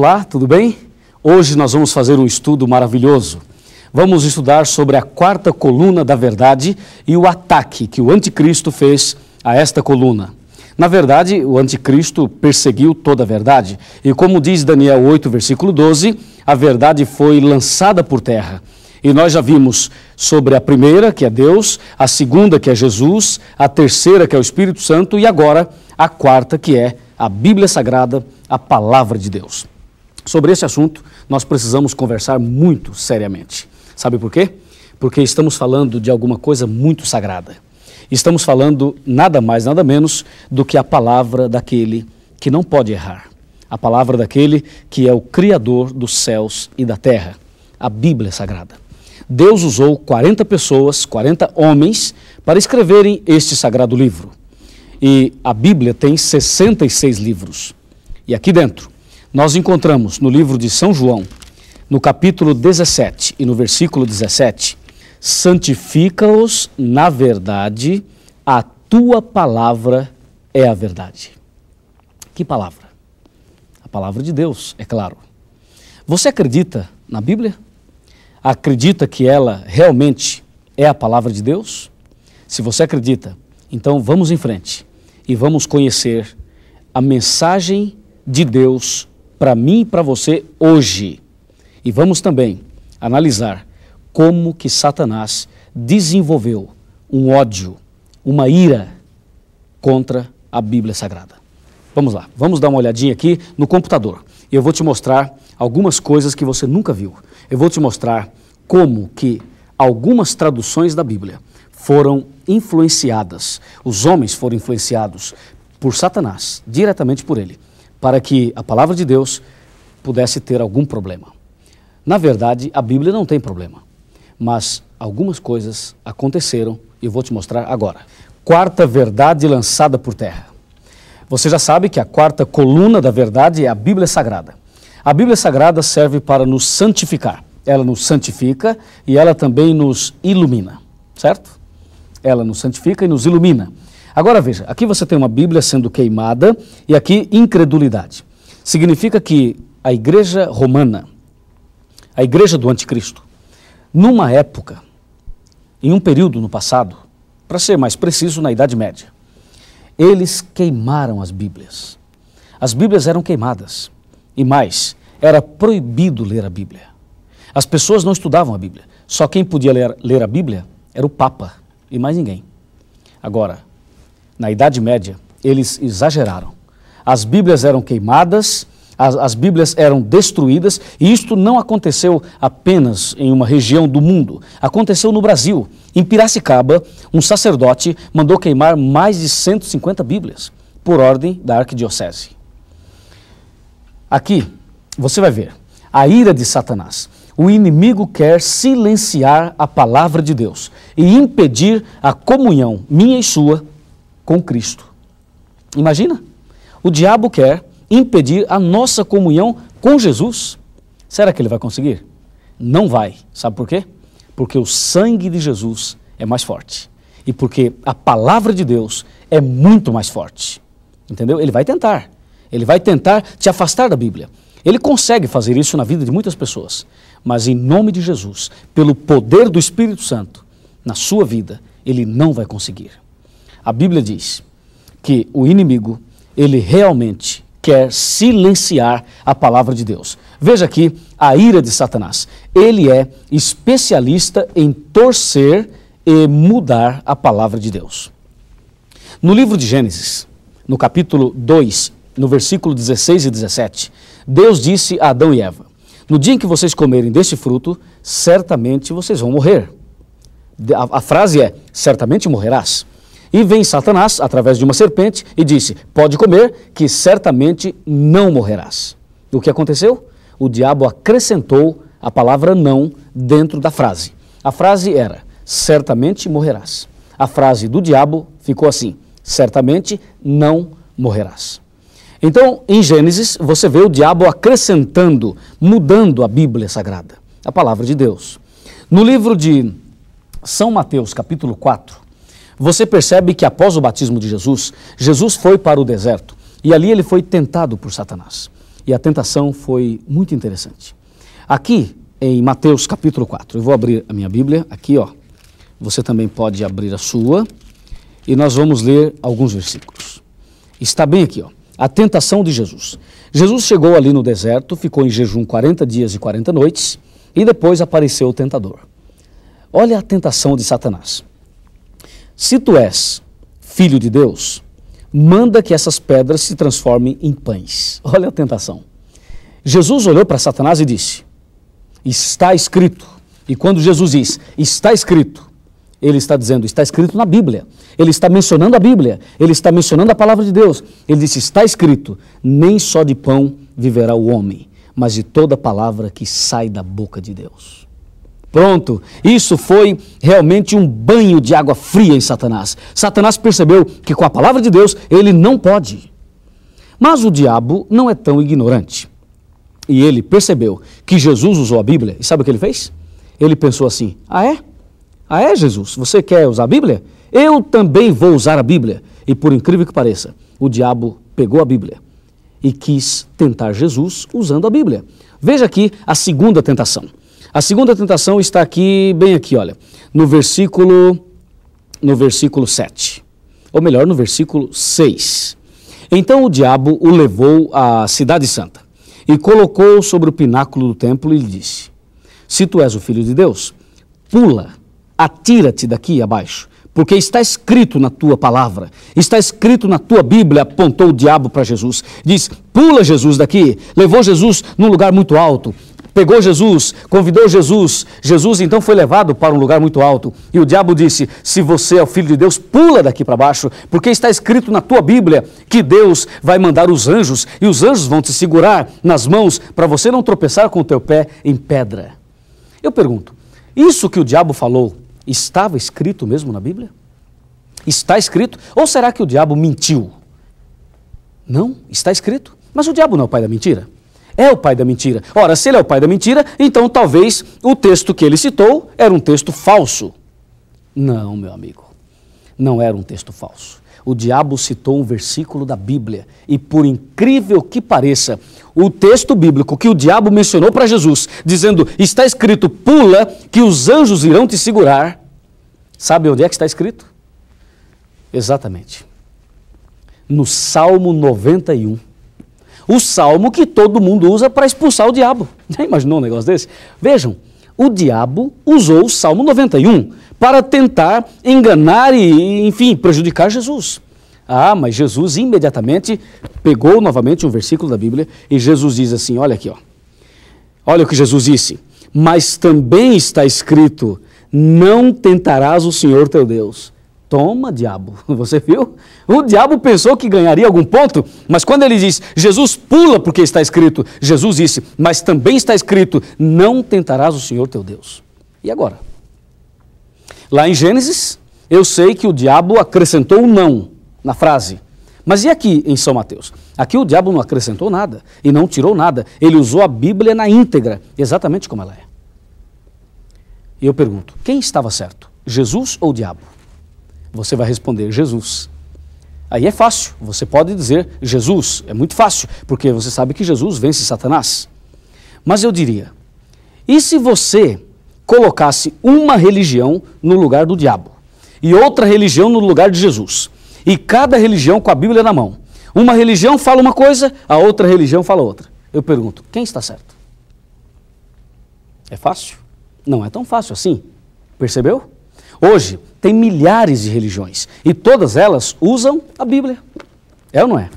Olá, tudo bem? Hoje nós vamos fazer um estudo maravilhoso. Vamos estudar sobre a quarta coluna da verdade e o ataque que o anticristo fez a esta coluna. Na verdade, o anticristo perseguiu toda a verdade e, como diz Daniel 8, versículo 12, a verdade foi lançada por terra. E nós já vimos sobre a primeira, que é Deus, a segunda, que é Jesus, a terceira, que é o Espírito Santo, e agora a quarta, que é a Bíblia Sagrada, a Palavra de Deus. Sobre esse assunto, nós precisamos conversar muito seriamente. Sabe por quê? Porque estamos falando de alguma coisa muito sagrada. Estamos falando nada mais, nada menos do que a palavra daquele que não pode errar. A palavra daquele que é o Criador dos céus e da terra. A Bíblia Sagrada. Deus usou 40 pessoas, 40 homens, para escreverem este sagrado livro. E a Bíblia tem 66 livros. E aqui dentro, nós encontramos no livro de São João, no capítulo 17 e no versículo 17, santifica-os na verdade, a tua palavra é a verdade. Que palavra? A palavra de Deus, é claro. Você acredita na Bíblia? Acredita que ela realmente é a palavra de Deus? Se você acredita, então vamos em frente e vamos conhecer a mensagem de Deus para mim e para você hoje. E vamos também analisar como que Satanás desenvolveu um ódio, uma ira contra a Bíblia Sagrada. Vamos lá, vamos dar uma olhadinha aqui no computador. Eu vou te mostrar algumas coisas que você nunca viu. Eu vou te mostrar como que algumas traduções da Bíblia foram influenciadas, os homens foram influenciados por Satanás, diretamente por ele, para que a palavra de Deus pudesse ter algum problema. Na verdade, a Bíblia não tem problema, mas algumas coisas aconteceram e eu vou te mostrar agora. Quarta verdade lançada por terra. Você já sabe que a quarta coluna da verdade é a Bíblia Sagrada. A Bíblia Sagrada serve para nos santificar. Ela nos santifica e ela também nos ilumina, certo? Ela nos santifica e nos ilumina. Agora veja, aqui você tem uma Bíblia sendo queimada e aqui incredulidade. Significa que a igreja romana, a igreja do anticristo, numa época, em um período no passado, para ser mais preciso, na Idade Média, eles queimaram as Bíblias. As Bíblias eram queimadas. E mais, era proibido ler a Bíblia. As pessoas não estudavam a Bíblia. Só quem podia ler a Bíblia era o Papa e mais ninguém. Agora, na Idade Média, eles exageraram. As Bíblias eram queimadas, as Bíblias eram destruídas, e isto não aconteceu apenas em uma região do mundo. Aconteceu no Brasil. Em Piracicaba, um sacerdote mandou queimar mais de 150 Bíblias, por ordem da arquidiocese. Aqui, você vai ver a ira de Satanás. O inimigo quer silenciar a palavra de Deus e impedir a comunhão minha e sua com Cristo. Imagina, o diabo quer impedir a nossa comunhão com Jesus. Será que ele vai conseguir? Não vai. Sabe por quê? Porque o sangue de Jesus é mais forte. E porque a palavra de Deus é muito mais forte. Entendeu? Ele vai tentar. Ele vai tentar te afastar da Bíblia. Ele consegue fazer isso na vida de muitas pessoas. Mas em nome de Jesus, pelo poder do Espírito Santo, na sua vida, ele não vai conseguir. A Bíblia diz que o inimigo, ele realmente quer silenciar a palavra de Deus. Veja aqui a ira de Satanás. Ele é especialista em torcer e mudar a palavra de Deus. No livro de Gênesis, no capítulo 2, no versículo 16 e 17, Deus disse a Adão e Eva: no dia em que vocês comerem deste fruto, certamente vocês vão morrer. A frase é, certamente morrerás. E vem Satanás, através de uma serpente, e disse, pode comer, que certamente não morrerás. O que aconteceu? O diabo acrescentou a palavra não dentro da frase. A frase era, certamente morrerás. A frase do diabo ficou assim, certamente não morrerás. Então, em Gênesis, você vê o diabo acrescentando, mudando a Bíblia Sagrada, a palavra de Deus. No livro de São Mateus, capítulo 4, você percebe que após o batismo de Jesus, Jesus foi para o deserto e ali ele foi tentado por Satanás. E a tentação foi muito interessante. Aqui em Mateus capítulo 4, eu vou abrir a minha Bíblia, aqui ó, você também pode abrir a sua, e nós vamos ler alguns versículos. Está bem aqui ó, a tentação de Jesus. Jesus chegou ali no deserto, ficou em jejum 40 dias e 40 noites, e depois apareceu o tentador. Olha a tentação de Satanás. Se tu és filho de Deus, manda que essas pedras se transformem em pães. Olha a tentação. Jesus olhou para Satanás e disse, está escrito. E quando Jesus diz, está escrito, ele está dizendo, está escrito na Bíblia. Ele está mencionando a Bíblia. Ele está mencionando a palavra de Deus. Ele disse, está escrito, nem só de pão viverá o homem, mas de toda palavra que sai da boca de Deus. Pronto, isso foi realmente um banho de água fria em Satanás. Satanás percebeu que com a palavra de Deus ele não pode. Mas o diabo não é tão ignorante. E ele percebeu que Jesus usou a Bíblia. E sabe o que ele fez? Ele pensou assim, ah é? Ah é, Jesus? Você quer usar a Bíblia? Eu também vou usar a Bíblia. E por incrível que pareça, o diabo pegou a Bíblia e quis tentar Jesus usando a Bíblia. Veja aqui a segunda tentação. A segunda tentação está aqui, bem aqui, olha, no versículo 7, ou melhor, no versículo 6. Então o diabo o levou à cidade santa e colocou sobre o pináculo do templo e lhe disse, se tu és o filho de Deus, pula, atira-te daqui abaixo, porque está escrito na tua palavra, está escrito na tua Bíblia, apontou o diabo para Jesus, diz, pula Jesus daqui, levou Jesus num lugar muito alto, pegou Jesus, convidou Jesus, Jesus então foi levado para um lugar muito alto, e o diabo disse, se você é o filho de Deus, pula daqui para baixo, porque está escrito na tua Bíblia que Deus vai mandar os anjos, e os anjos vão te segurar nas mãos, para você não tropeçar com o teu pé em pedra. Eu pergunto, isso que o diabo falou, estava escrito mesmo na Bíblia? Está escrito? Ou será que o diabo mentiu? Não, está escrito. Mas o diabo não é o pai da mentira? É o pai da mentira. Ora, se ele é o pai da mentira, então talvez o texto que ele citou era um texto falso. Não, meu amigo, não era um texto falso. O diabo citou um versículo da Bíblia e, por incrível que pareça, o texto bíblico que o diabo mencionou para Jesus, dizendo, está escrito, pula, que os anjos irão te segurar. Sabe onde é que está escrito? Exatamente. No Salmo 91. O salmo que todo mundo usa para expulsar o diabo. Já imaginou um negócio desse? Vejam, o diabo usou o Salmo 91 para tentar enganar e, enfim, prejudicar Jesus. Ah, mas Jesus imediatamente pegou novamente um versículo da Bíblia e Jesus diz assim, olha aqui, ó. Olha o que Jesus disse. Mas também está escrito, não tentarás o Senhor teu Deus. Toma, diabo. Você viu? O diabo pensou que ganharia algum ponto, mas quando ele diz, Jesus pula porque está escrito, Jesus disse, mas também está escrito, não tentarás o Senhor teu Deus. E agora? Lá em Gênesis, eu sei que o diabo acrescentou um não na frase. Mas e aqui em São Mateus? Aqui o diabo não acrescentou nada e não tirou nada. Ele usou a Bíblia na íntegra, exatamente como ela é. E eu pergunto, quem estava certo? Jesus ou o diabo? Você vai responder, Jesus. Aí é fácil, você pode dizer Jesus, é muito fácil, porque você sabe que Jesus vence Satanás. Mas eu diria, e se você colocasse uma religião no lugar do diabo e outra religião no lugar de Jesus, e cada religião com a Bíblia na mão, uma religião fala uma coisa, a outra religião fala outra. Eu pergunto, quem está certo? É fácil? Não é tão fácil assim, percebeu? Hoje tem milhares de religiões e todas elas usam a Bíblia. É ou não é?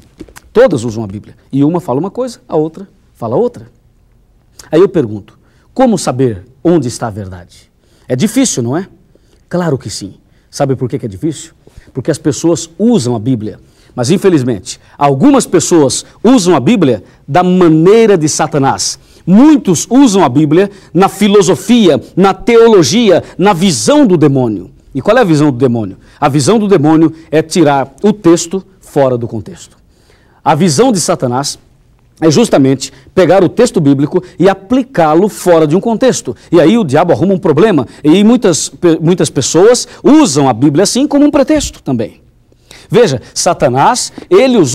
Todas usam a Bíblia. E uma fala uma coisa, a outra fala outra. Aí eu pergunto, como saber onde está a verdade? É difícil, não é? Claro que sim. Sabe por que é difícil? Porque as pessoas usam a Bíblia. Mas infelizmente, algumas pessoas usam a Bíblia da maneira de Satanás. Muitos usam a Bíblia na filosofia, na teologia, na visão do demônio. E qual é a visão do demônio? A visão do demônio é tirar o texto fora do contexto. A visão de Satanás é justamente pegar o texto bíblico e aplicá-lo fora de um contexto. E aí o diabo arruma um problema. E muitas pessoas usam a Bíblia assim como um pretexto também. Veja, Satanás, ele usou